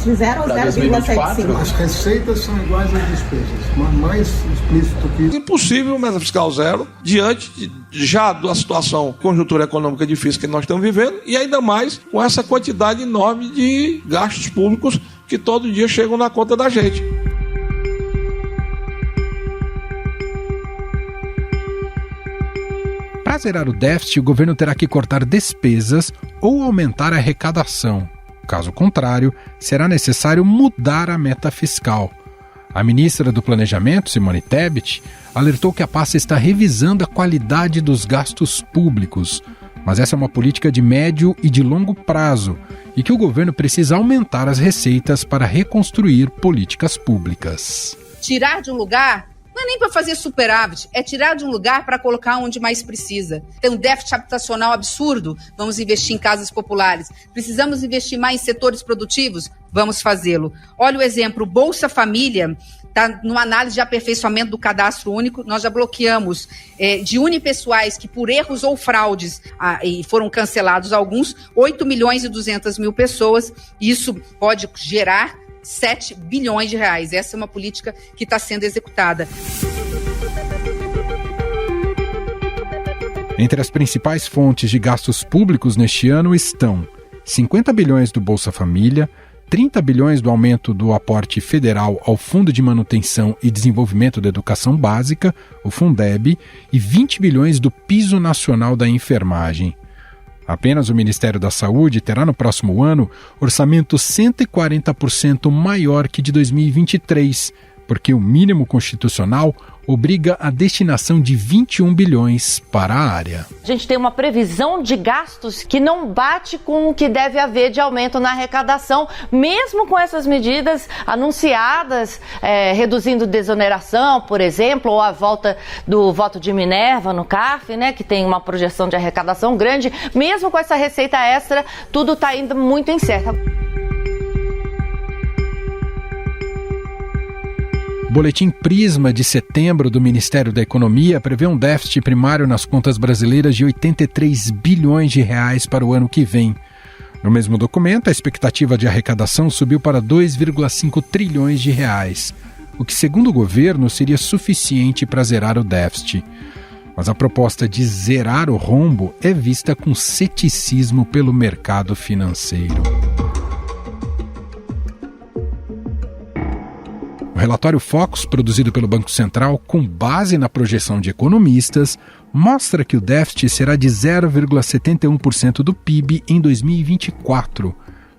de 0 a 0,75. As receitas são iguais às despesas, mas mais explícito que isso. Impossível meta fiscal zero diante já da situação conjuntura econômica difícil que nós estamos vivendo e ainda mais com essa quantidade enorme de gastos públicos que todo dia chegam na conta da gente. Para zerar o déficit, o governo terá que cortar despesas ou aumentar a arrecadação. Caso contrário, será necessário mudar a meta fiscal. A ministra do Planejamento, Simone Tebet, alertou que a pasta está revisando a qualidade dos gastos públicos, mas essa é uma política de médio e de longo prazo e que o governo precisa aumentar as receitas para reconstruir políticas públicas. Tirar de um lugar não é nem para fazer superávit, é tirar de um lugar para colocar onde mais precisa. Tem um déficit habitacional absurdo, vamos investir em casas populares. Precisamos investir mais em setores produtivos, vamos fazê-lo. Olha o exemplo, Bolsa Família está numa análise de aperfeiçoamento do cadastro único. Nós já bloqueamos de unipessoais que por erros ou fraudes e foram cancelados alguns, 8 milhões e 200 mil pessoas. Isso pode gerar 7 bilhões de reais. Essa é uma política que está sendo executada. Entre as principais fontes de gastos públicos neste ano estão 50 bilhões do Bolsa Família, 30 bilhões do aumento do aporte federal ao Fundo de Manutenção e Desenvolvimento da Educação Básica, o Fundeb, e 20 bilhões do Piso Nacional da Enfermagem. Apenas o Ministério da Saúde terá no próximo ano orçamento 140% maior que de 2023, porque o mínimo constitucional obriga a destinação de 21 bilhões para a área. A gente tem uma previsão de gastos que não bate com o que deve haver de aumento na arrecadação, mesmo com essas medidas anunciadas, reduzindo desoneração, por exemplo, ou a volta do voto de Minerva no CARF, né, que tem uma projeção de arrecadação grande. Mesmo com essa receita extra, tudo está indo muito incerto. O boletim Prisma de setembro do Ministério da Economia prevê um déficit primário nas contas brasileiras de 83 bilhões de reais para o ano que vem. No mesmo documento, a expectativa de arrecadação subiu para 2,5 trilhões de reais, o que, segundo o governo, seria suficiente para zerar o déficit. Mas a proposta de zerar o rombo é vista com ceticismo pelo mercado financeiro. O relatório Focus, produzido pelo Banco Central com base na projeção de economistas, mostra que o déficit será de 0,71% do PIB em 2024.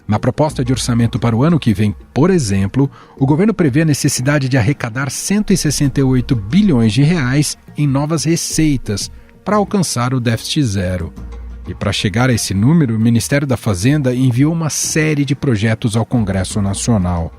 Na proposta de orçamento para o ano que vem, por exemplo, o governo prevê a necessidade de arrecadar 168 bilhões de reais em novas receitas para alcançar o déficit zero. E para chegar a esse número, o Ministério da Fazenda enviou uma série de projetos ao Congresso Nacional.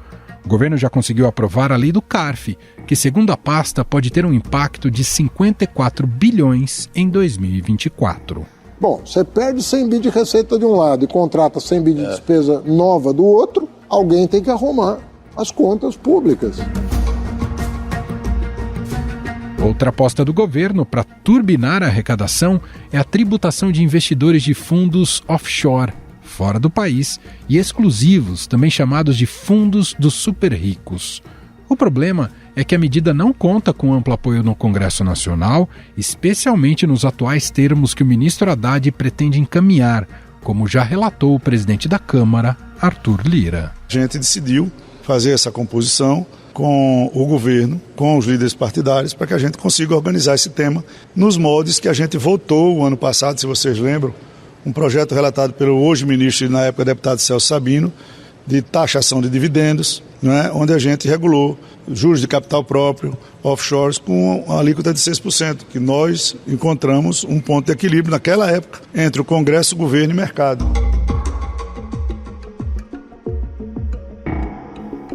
O governo já conseguiu aprovar a lei do CARF, que, segundo a pasta, pode ter um impacto de 54 bilhões em 2024. Bom, você perde 100 bi de receita de um lado e contrata 100 bi de despesa nova do outro, alguém tem que arrumar as contas públicas. Outra aposta do governo para turbinar a arrecadação é a tributação de investidores de fundos offshore, fora do país, e exclusivos, também chamados de fundos dos super ricos. O problema é que a medida não conta com amplo apoio no Congresso Nacional, especialmente nos atuais termos que o ministro Haddad pretende encaminhar, como já relatou o presidente da Câmara, Arthur Lira. A gente decidiu fazer essa composição com o governo, com os líderes partidários, para que a gente consiga organizar esse tema nos moldes que a gente votou o ano passado, se vocês lembram, um projeto relatado pelo hoje ministro e na época deputado Celso Sabino, de taxação de dividendos, né, onde a gente regulou juros de capital próprio, offshores, com uma alíquota de 6%, que nós encontramos um ponto de equilíbrio naquela época entre o Congresso, o governo e mercado.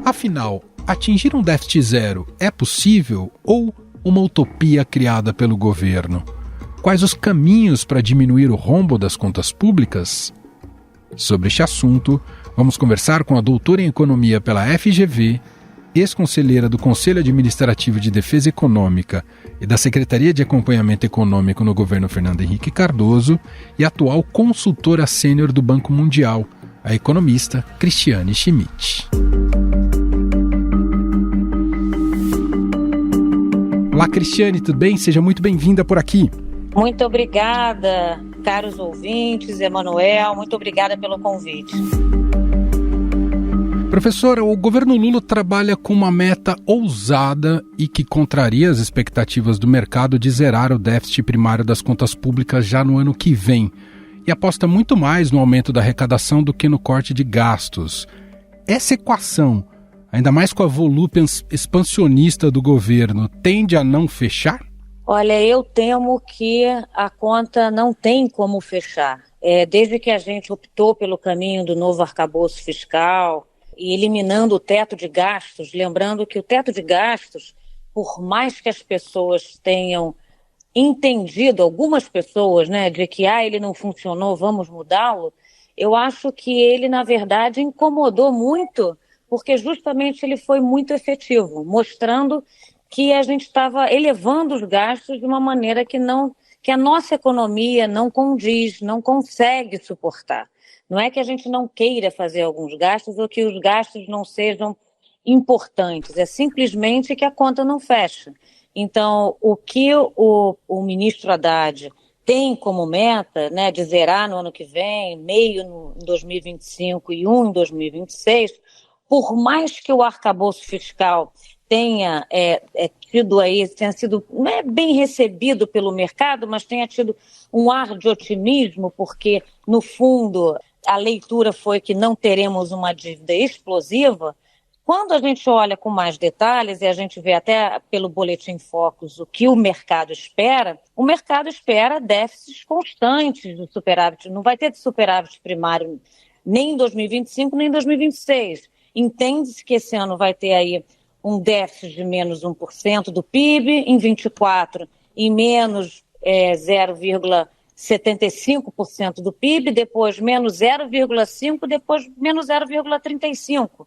Afinal, atingir um déficit zero é possível ou uma utopia criada pelo governo? Quais os caminhos para diminuir o rombo das contas públicas? Sobre este assunto, vamos conversar com a doutora em Economia pela FGV, ex-conselheira do Conselho Administrativo de Defesa Econômica e da Secretaria de Acompanhamento Econômico no governo Fernando Henrique Cardoso e atual consultora sênior do Banco Mundial, a economista Cristiane Schmidt. Olá, Cristiane, tudo bem? Seja muito bem-vinda por aqui. Muito obrigada, caros ouvintes, Emanuel, muito obrigada pelo convite. Professora, o governo Lula trabalha com uma meta ousada e que contraria as expectativas do mercado de zerar o déficit primário das contas públicas já no ano que vem. E aposta muito mais no aumento da arrecadação do que no corte de gastos. Essa equação, ainda mais com a volúpia expansionista do governo, tende a não fechar? Olha, eu temo que a conta não tem como fechar. Desde que a gente optou pelo caminho do novo arcabouço fiscal e eliminando o teto de gastos, lembrando que o teto de gastos, por mais que as pessoas tenham entendido, algumas pessoas, né, de que ele não funcionou, vamos mudá-lo, eu acho que ele, na verdade, incomodou muito, porque justamente ele foi muito efetivo, mostrando que a gente estava elevando os gastos de uma maneira que a nossa economia não condiz, não consegue suportar. Não é que a gente não queira fazer alguns gastos ou que os gastos não sejam importantes, é simplesmente que a conta não fecha. Então, o que o ministro Haddad tem como meta, né, de zerar no ano que vem, meio em 2025 e em 2026, por mais que o arcabouço fiscal tenha tenha sido, não é bem recebido pelo mercado, mas tenha tido um ar de otimismo, porque, no fundo, a leitura foi que não teremos uma dívida explosiva. Quando a gente olha com mais detalhes, e a gente vê até pelo Boletim Focus o que o mercado espera déficits constantes do superávit. Não vai ter superávit primário nem em 2025, nem em 2026. Entende-se que esse ano vai ter aí um déficit de menos 1% do PIB, em 24 em menos 0,75% do PIB, depois menos 0,5%, depois menos 0,35%.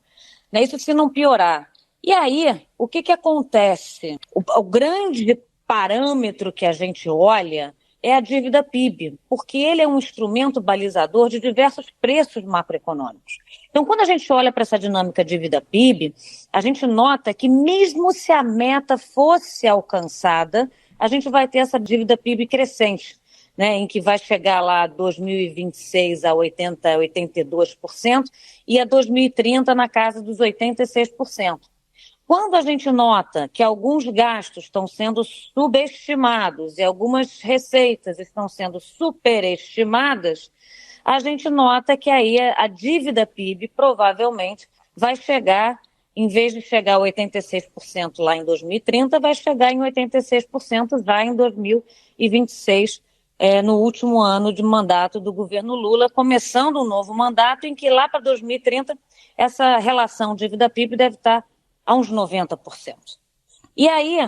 Isso se não piorar. E aí, o que acontece? O grande parâmetro que a gente olha é a dívida PIB, porque ele é um instrumento balizador de diversos preços macroeconômicos. Então, quando a gente olha para essa dinâmica dívida PIB, a gente nota que mesmo se a meta fosse alcançada, a gente vai ter essa dívida PIB crescente, né, em que vai chegar lá 2026 a 82% e a 2030 na casa dos 86%. Quando a gente nota que alguns gastos estão sendo subestimados e algumas receitas estão sendo superestimadas, a gente nota que aí a dívida PIB provavelmente vai chegar, em vez de chegar a 86% lá em 2030, vai chegar em 86% já em 2026, no último ano de mandato do governo Lula, começando um novo mandato em que lá para 2030 essa relação dívida-PIB deve estar a uns 90%. E aí,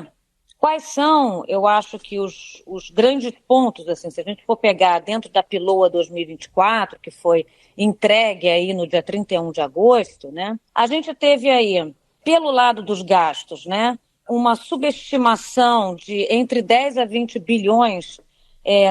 quais são, eu acho que os grandes pontos, assim, se a gente for pegar dentro da PILOA 2024, que foi entregue aí no dia 31 de agosto, né, a gente teve aí, pelo lado dos gastos, né, uma subestimação de entre 10 a 20 bilhões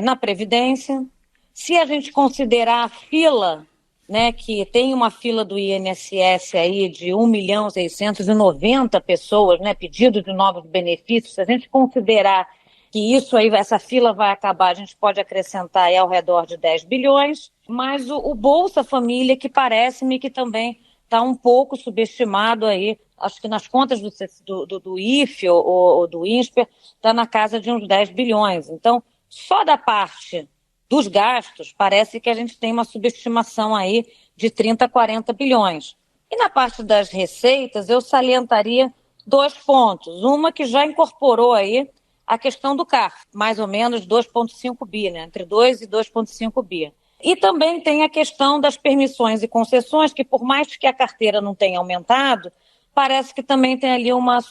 na Previdência. Se a gente considerar a fila, né, que tem uma fila do INSS aí de 1.690.000 pessoas, né, pedido de novos benefícios, se a gente considerar que isso aí, essa fila vai acabar, a gente pode acrescentar aí ao redor de 10 bilhões, mas o Bolsa Família, que parece-me que também está um pouco subestimado aí, acho que nas contas do IFE ou do INSPER, está na casa de uns 10 bilhões. Então, só da parte dos gastos, parece que a gente tem uma subestimação aí de 30 a 40 bilhões. E na parte das receitas, eu salientaria 2 pontos. Uma que já incorporou aí a questão do CARF, mais ou menos 2,5 bi, né? Entre 2 e 2,5 bi. E também tem a questão das permissões e concessões, que por mais que a carteira não tenha aumentado, parece que também tem ali uma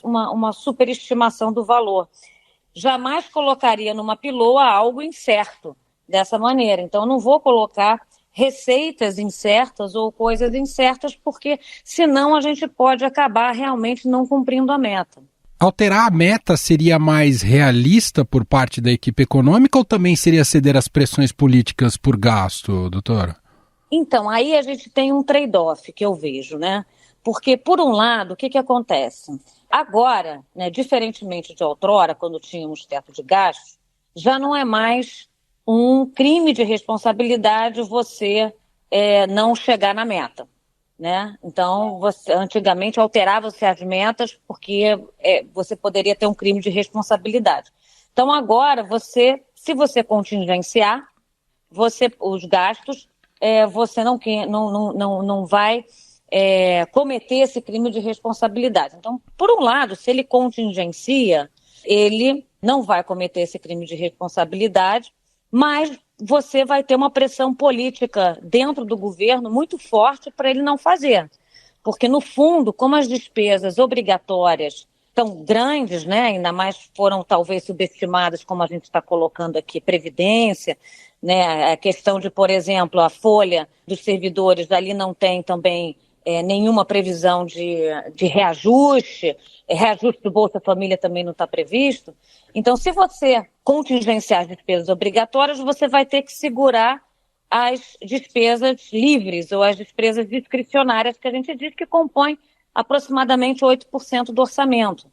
superestimação do valor. Jamais colocaria numa PILOA algo incerto dessa maneira. Então, não vou colocar receitas incertas ou coisas incertas, porque senão a gente pode acabar realmente não cumprindo a meta. Alterar a meta seria mais realista por parte da equipe econômica ou também seria ceder às pressões políticas por gasto, doutora? Então, aí a gente tem um trade-off que eu vejo, né? Porque, por um lado, o que acontece? Agora, né, diferentemente de outrora, quando tínhamos teto de gastos, já não é mais um crime de responsabilidade você não chegar na meta, né? Então, antigamente alterava-se as metas porque você poderia ter um crime de responsabilidade. Então, agora, se você contingenciar os gastos, você não vai cometer esse crime de responsabilidade. Então, por um lado, se ele contingencia, ele não vai cometer esse crime de responsabilidade, mas você vai ter uma pressão política dentro do governo muito forte para ele não fazer. Porque, no fundo, como as despesas obrigatórias tão grandes, né, ainda mais foram talvez subestimadas, como a gente está colocando aqui, previdência, né, a questão de, por exemplo, a folha dos servidores ali não tem também nenhuma previsão de reajuste do Bolsa Família também não está previsto. Então, se você contingenciar as despesas obrigatórias, você vai ter que segurar as despesas livres ou as despesas discricionárias, que a gente diz que compõem aproximadamente 8% do orçamento.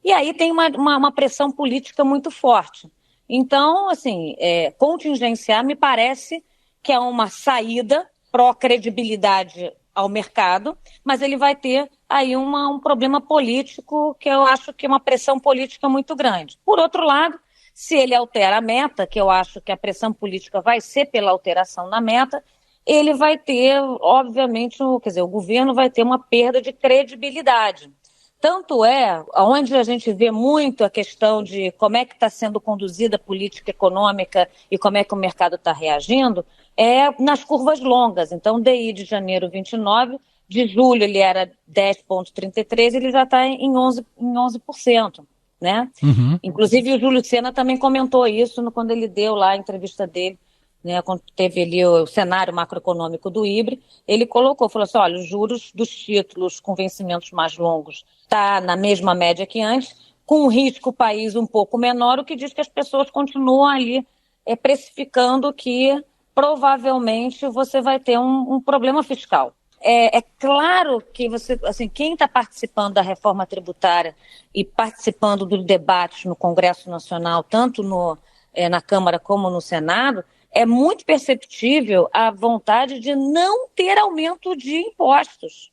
E aí tem uma pressão política muito forte. Então, assim, contingenciar me parece que é uma saída pró-credibilidade ao mercado, mas ele vai ter aí um problema político que eu acho que é uma pressão política muito grande. Por outro lado, se ele altera a meta, que eu acho que a pressão política vai ser pela alteração da meta, ele vai ter, obviamente, o governo vai ter uma perda de credibilidade. Tanto onde a gente vê muito a questão de como é que está sendo conduzida a política econômica e como é que o mercado está reagindo, nas curvas longas. Então, DI de janeiro 29, de julho ele era 10,33, ele já está em 11%. Né? Uhum. Inclusive o Júlio Sena também comentou isso quando ele deu lá a entrevista dele, né, quando teve ali o cenário macroeconômico do IBRE, ele falou assim, olha, os juros dos títulos com vencimentos mais longos está na mesma média que antes, com um risco país um pouco menor, o que diz que as pessoas continuam ali precificando que provavelmente você vai ter um problema fiscal. É claro que quem está participando da reforma tributária e participando dos debates no Congresso Nacional, tanto na Câmara como no Senado, é muito perceptível a vontade de não ter aumento de impostos,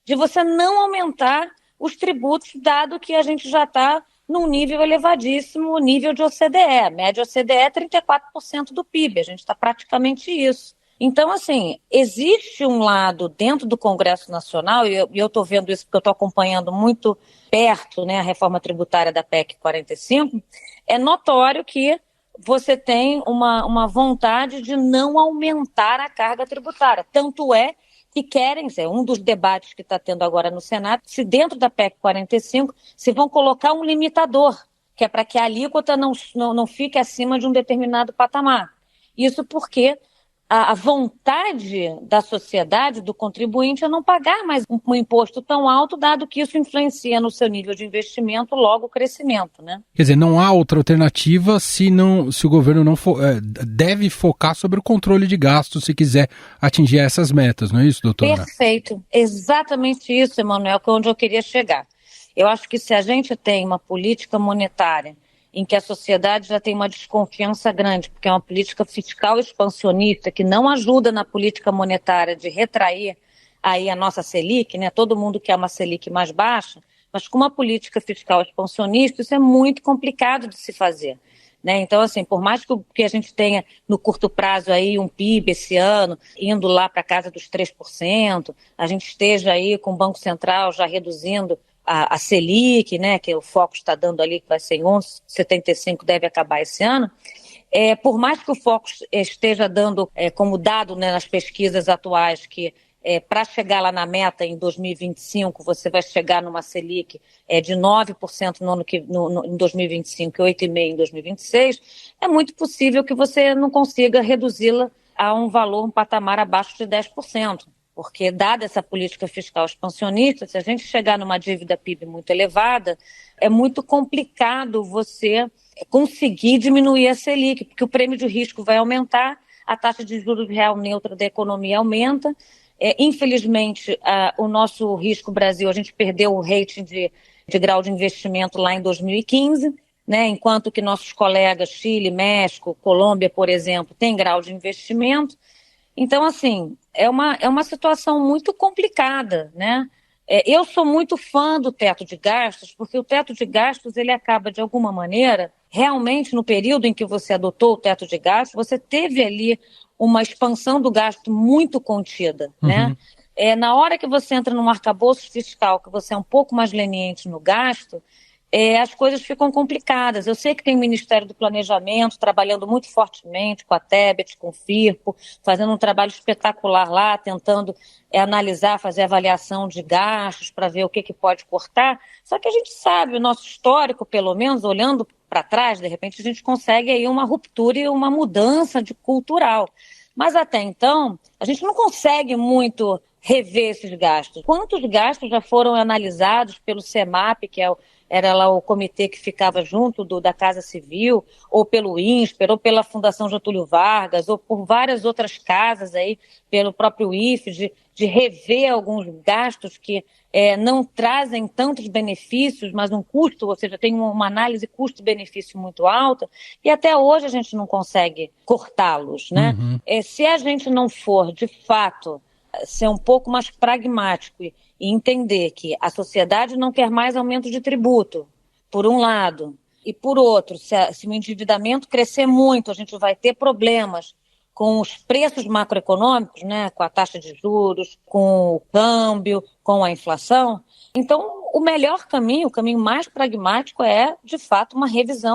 de você não aumentar os tributos, dado que a gente já está num nível elevadíssimo, nível de OCDE. A média OCDE é 34% do PIB, a gente está praticamente isso. Então, existe um lado dentro do Congresso Nacional, e eu estou vendo isso porque eu estou acompanhando muito perto, né, a reforma tributária da PEC 45, é notório que você tem uma vontade de não aumentar a carga tributária. Tanto é que querem, um dos debates que está tendo agora no Senado, se dentro da PEC 45 se vão colocar um limitador, que é para que a alíquota não fique acima de um determinado patamar. Isso porque a vontade da sociedade, do contribuinte, é não pagar mais um imposto tão alto, dado que isso influencia no seu nível de investimento, logo o crescimento, né? Quer dizer, não há outra alternativa se o governo não deve focar sobre o controle de gastos se quiser atingir essas metas, não é isso, doutora? Perfeito, exatamente isso, Emanuel, que é onde eu queria chegar. Eu acho que se a gente tem uma política monetária em que a sociedade já tem uma desconfiança grande, porque é uma política fiscal expansionista que não ajuda na política monetária de retrair aí a nossa Selic, né? Todo mundo quer uma Selic mais baixa, mas com uma política fiscal expansionista isso é muito complicado de se fazer, né? Então, por mais que a gente tenha no curto prazo aí um PIB esse ano indo lá para casa dos 3%, a gente esteja aí com o Banco Central já reduzindo a Selic, né, que o foco está dando ali, que vai ser em 11,75, deve acabar esse ano, por mais que o foco esteja dando como dado, né, nas pesquisas atuais que para chegar lá na meta em 2025, você vai chegar numa Selic de 9% em 2025 e 8,5% em 2026, é muito possível que você não consiga reduzi-la a um patamar abaixo de 10%. Porque, dada essa política fiscal expansionista, se a gente chegar numa dívida PIB muito elevada, é muito complicado você conseguir diminuir a Selic, porque o prêmio de risco vai aumentar, a taxa de juros real neutra da economia aumenta, Infelizmente, o nosso risco Brasil, a gente perdeu o rating de grau de investimento lá em 2015, né? Enquanto que nossos colegas Chile, México, Colômbia, por exemplo, têm grau de investimento. Então, assim, é uma situação muito complicada, né? Eu sou muito fã do teto de gastos, porque o teto de gastos, ele acaba, de alguma maneira, realmente, no período em que você adotou o teto de gastos, você teve ali uma expansão do gasto muito contida, né? Na hora que você entra no arcabouço fiscal, que você é um pouco mais leniente no gasto, as coisas ficam complicadas. Eu sei que tem o Ministério do Planejamento trabalhando muito fortemente com a Tebet, com o FIRPO, fazendo um trabalho espetacular lá, tentando analisar, fazer avaliação de gastos para ver o que pode cortar. Só que a gente sabe, o nosso histórico, pelo menos, olhando para trás, de repente a gente consegue aí uma ruptura e uma mudança cultural. Mas até então, a gente não consegue muito rever esses gastos. Quantos gastos já foram analisados pelo CEMAP, que era lá o comitê que ficava junto da Casa Civil, ou pelo INSPER, ou pela Fundação Getúlio Vargas, ou por várias outras casas aí, pelo próprio IFES, de rever alguns gastos que não trazem tantos benefícios, mas um custo, ou seja, tem uma análise custo-benefício muito alta, e até hoje a gente não consegue cortá-los, né? Se a gente não for, de fato, ser um pouco mais pragmático e entender que a sociedade não quer mais aumento de tributo, por um lado, e por outro, se o endividamento crescer muito, a gente vai ter problemas com os preços macroeconômicos, né, com a taxa de juros, com o câmbio, com a inflação. Então, o melhor caminho, o caminho mais pragmático é, de fato,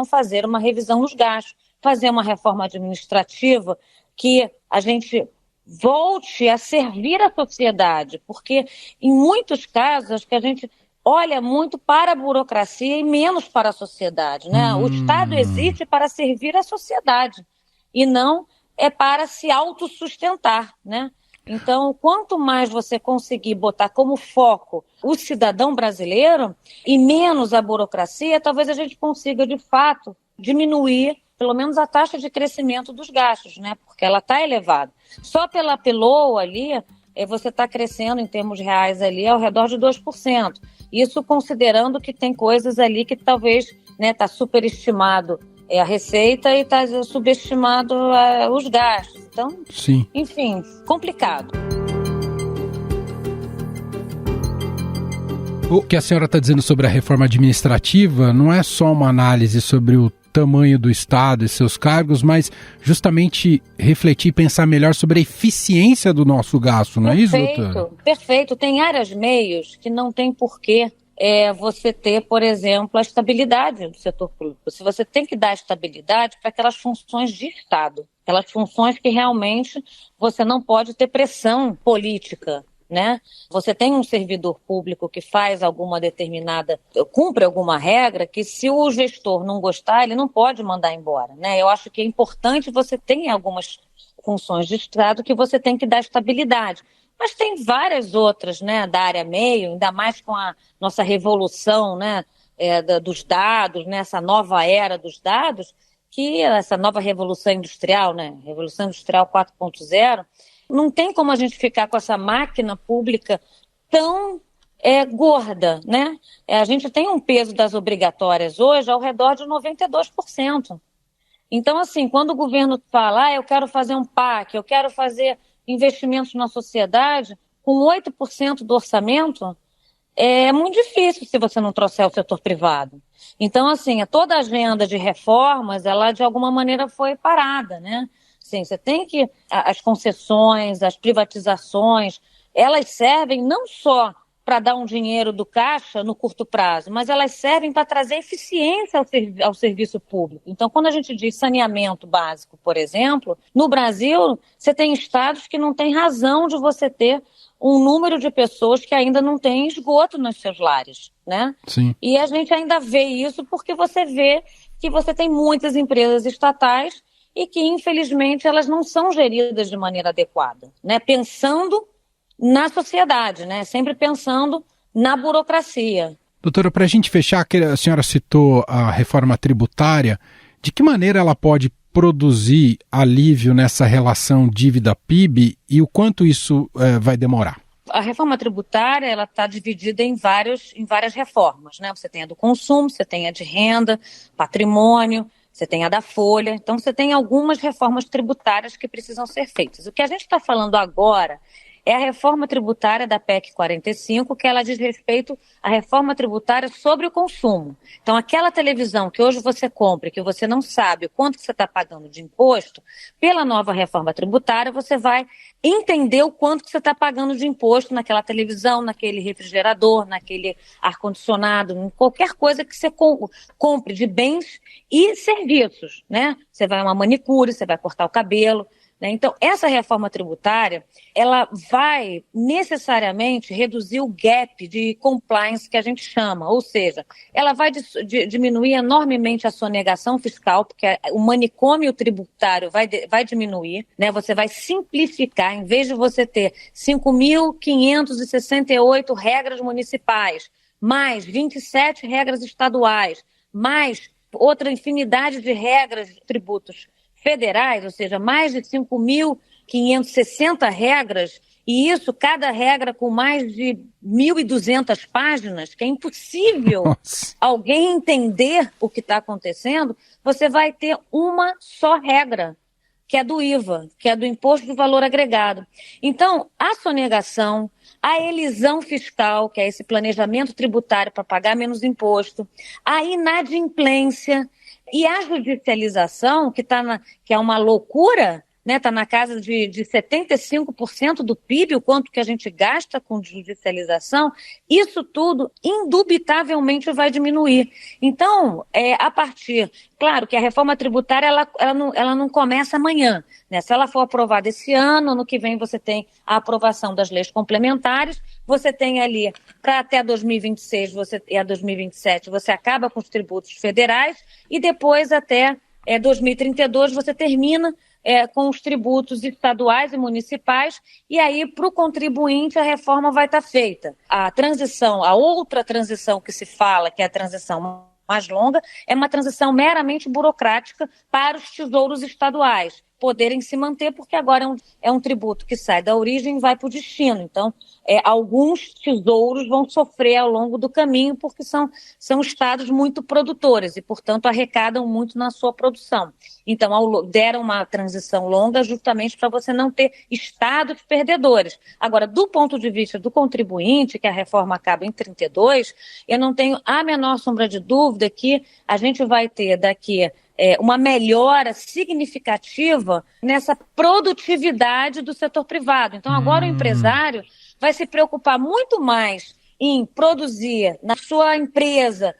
fazer uma revisão nos gastos, fazer uma reforma administrativa que a gente volte a servir a sociedade, porque em muitos casos acho que a gente olha muito para a burocracia e menos para a sociedade, né? O Estado existe para servir a sociedade e não para se autossustentar, né? Então, quanto mais você conseguir botar como foco o cidadão brasileiro e menos a burocracia, talvez a gente consiga, de fato, diminuir pelo menos a taxa de crescimento dos gastos, né? Porque ela está elevada. Só pela PELOA ali, você está crescendo em termos reais ali ao redor de 2%. Isso considerando que tem coisas ali que talvez está superestimado a receita e está subestimado os gastos. Então, sim. Enfim, complicado. O que a senhora está dizendo sobre a reforma administrativa não é só uma análise sobre o tamanho do Estado e seus cargos, mas justamente refletir e pensar melhor sobre a eficiência do nosso gasto, não é isso, doutora? Perfeito. Tem áreas meios que não tem porquê você ter, por exemplo, a estabilidade do setor público. Se você tem que dar estabilidade para aquelas funções de Estado, aquelas funções que realmente você não pode ter pressão política, né? Você tem um servidor público que faz cumpre alguma regra que se o gestor não gostar, ele não pode mandar embora, né? Eu acho que é importante você ter algumas funções de Estado que você tem que dar estabilidade. Mas tem várias outras, né, da área meio, ainda mais com a nossa revolução, né, dos dados, né, essa nova era dos dados, que essa nova revolução industrial, né, Revolução Industrial 4.0, não tem como a gente ficar com essa máquina pública tão gorda, né? A gente tem um peso das obrigatórias hoje ao redor de 92%. Então, assim, quando o governo fala, eu quero fazer um PAC, eu quero fazer investimentos na sociedade, com 8% do orçamento, é muito difícil se você não trouxer o setor privado. Então, assim, toda a agenda de reformas, ela de alguma maneira foi parada, né? Sim, você tem que... As concessões, as privatizações, elas servem não só para dar um dinheiro do caixa no curto prazo, mas elas servem para trazer eficiência ao serviço público. Então, quando a gente diz saneamento básico, por exemplo, no Brasil, você tem estados que não tem razão de você ter um número de pessoas que ainda não têm esgoto nos seus lares, né? Sim. E a gente ainda vê isso porque você vê que você tem muitas empresas estatais e que, infelizmente, elas não são geridas de maneira adequada, né? Pensando na sociedade, né? Sempre pensando na burocracia. Doutora, para a gente fechar, a senhora citou a reforma tributária. De que maneira ela pode produzir alívio nessa relação dívida-PIB e o quanto isso vai demorar? A reforma tributária ela está dividida em várias reformas, né? Você tem a do consumo, você tem a de renda, patrimônio, você tem a da folha. Então, você tem algumas reformas tributárias que precisam ser feitas. O que a gente está falando agora é a reforma tributária da PEC 45, que ela diz respeito à reforma tributária sobre o consumo. Então, aquela televisão que hoje você compra, que você não sabe o quanto você está pagando de imposto, pela nova reforma tributária, você vai entender o quanto que você está pagando de imposto naquela televisão, naquele refrigerador, naquele ar-condicionado, em qualquer coisa que você compre de bens e serviços, né? Você vai a uma manicure, você vai cortar o cabelo. Então, essa reforma tributária, ela vai necessariamente reduzir o gap de compliance que a gente chama, ou seja, ela vai diminuir enormemente a sonegação fiscal, porque o manicômio tributário vai diminuir, né? Você vai simplificar, em vez de você ter 5.568 regras municipais, mais 27 regras estaduais, mais outra infinidade de regras de tributos federais, ou seja, mais de 5.560 regras, e isso, cada regra com mais de 1.200 páginas, que é impossível alguém entender o que está acontecendo, você vai ter uma só regra, que é do IVA, que é do Imposto de Valor Agregado. Então, a sonegação, a elisão fiscal, que é esse planejamento tributário para pagar menos imposto, a inadimplência e a judicialização, que é uma loucura, né? Está na casa de 75% do PIB, o quanto que a gente gasta com judicialização, isso tudo indubitavelmente vai diminuir. Então, a partir... Claro que a reforma tributária ela não começa amanhã, né? Se ela for aprovada esse ano que vem você tem a aprovação das leis complementares, você tem ali, para até 2026 e a 2027, você acaba com os tributos federais e depois até 2032 você termina com os tributos estaduais e municipais, e aí para o contribuinte a reforma vai estar feita. A outra transição que se fala, que é a transição mais longa, é uma transição meramente burocrática para os tesouros estaduais poderem se manter, porque agora é um tributo que sai da origem e vai para o destino. Então, alguns tesouros vão sofrer ao longo do caminho, porque são estados muito produtores e, portanto, arrecadam muito na sua produção. Então, deram uma transição longa justamente para você não ter estados perdedores. Agora, do ponto de vista do contribuinte, que a reforma acaba em 32, eu não tenho a menor sombra de dúvida que a gente vai ter daqui uma melhora significativa nessa produtividade do setor privado. Então, agora o empresário vai se preocupar muito mais em produzir na sua empresa,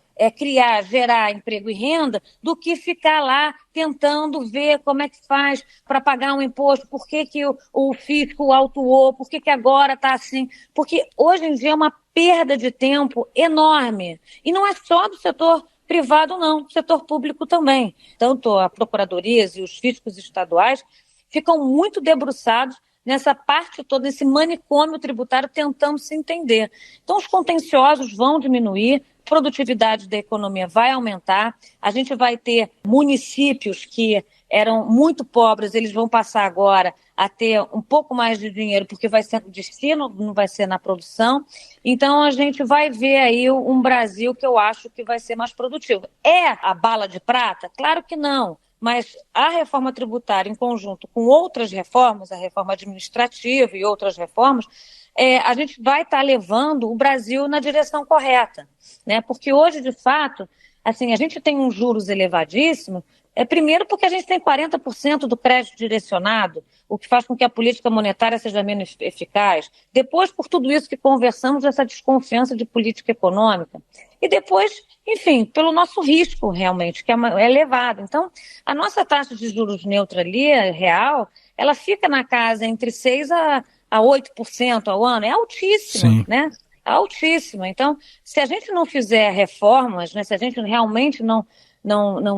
gerar emprego e renda, do que ficar lá tentando ver como é que faz para pagar um imposto, por que o fisco autuou, por que agora está assim. Porque hoje em dia é uma perda de tempo enorme. E não é só do setor privado, não, do setor público também. Tanto a procuradorias e os fiscos estaduais ficam muito debruçados nessa parte toda, nesse manicômio tributário, tentando se entender. Então, os contenciosos vão diminuir, a produtividade da economia vai aumentar, a gente vai ter municípios que eram muito pobres, eles vão passar agora a ter um pouco mais de dinheiro, porque vai ser no destino, não vai ser na produção. Então, a gente vai ver aí um Brasil que eu acho que vai ser mais produtivo. É a bala de prata? Claro que não. Mas a reforma tributária, em conjunto com outras reformas, a reforma administrativa e outras reformas, a gente vai estar levando o Brasil na direção correta, né? Porque hoje, de fato, assim, a gente tem um juros elevadíssimo, primeiro porque a gente tem 40% do crédito direcionado, o que faz com que a política monetária seja menos eficaz. Depois, por tudo isso que conversamos, essa desconfiança de política econômica. E depois, enfim, pelo nosso risco, realmente, que é elevado. Então, a nossa taxa de juros neutra ali, real, ela fica na casa entre 6% a 8% ao ano. É altíssima, Sim. né? Altíssima. Então, se a gente não fizer reformas, né, se a gente realmente não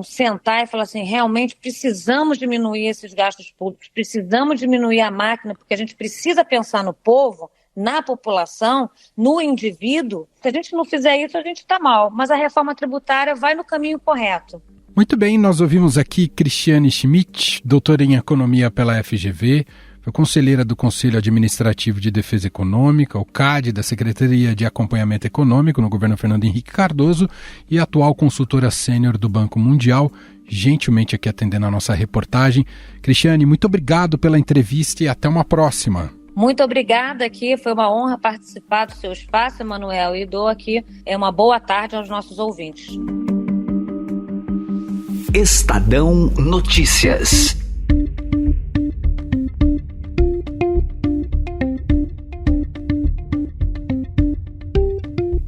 sentar e falar assim, realmente precisamos diminuir esses gastos públicos, precisamos diminuir a máquina, porque a gente precisa pensar no povo, na população, no indivíduo. Se a gente não fizer isso, a gente está mal. Mas a reforma tributária vai no caminho correto. Muito bem, nós ouvimos aqui Cristiane Schmidt, doutora em Economia pela FGV, foi conselheira do Conselho Administrativo de Defesa Econômica, o CAD da Secretaria de Acompanhamento Econômico no governo Fernando Henrique Cardoso e atual consultora sênior do Banco Mundial, gentilmente aqui atendendo a nossa reportagem. Cristiane, muito obrigado pela entrevista e até uma próxima. Muito obrigada aqui, foi uma honra participar do seu espaço, Emanuel, e dou aqui uma boa tarde aos nossos ouvintes. Estadão Notícias.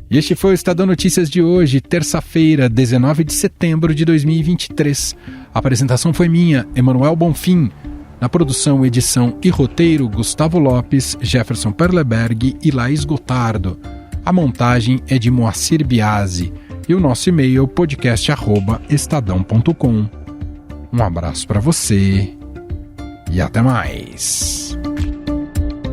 E este foi o Estadão Notícias de hoje, terça-feira, 19 de setembro de 2023. A apresentação foi minha, Emanuel Bonfim. Na produção, edição e roteiro, Gustavo Lopes, Jefferson Perleberg e Laís Gotardo. A montagem é de Moacir Biasi. E o nosso e-mail podcast@estadão.com. Um abraço para você e até mais.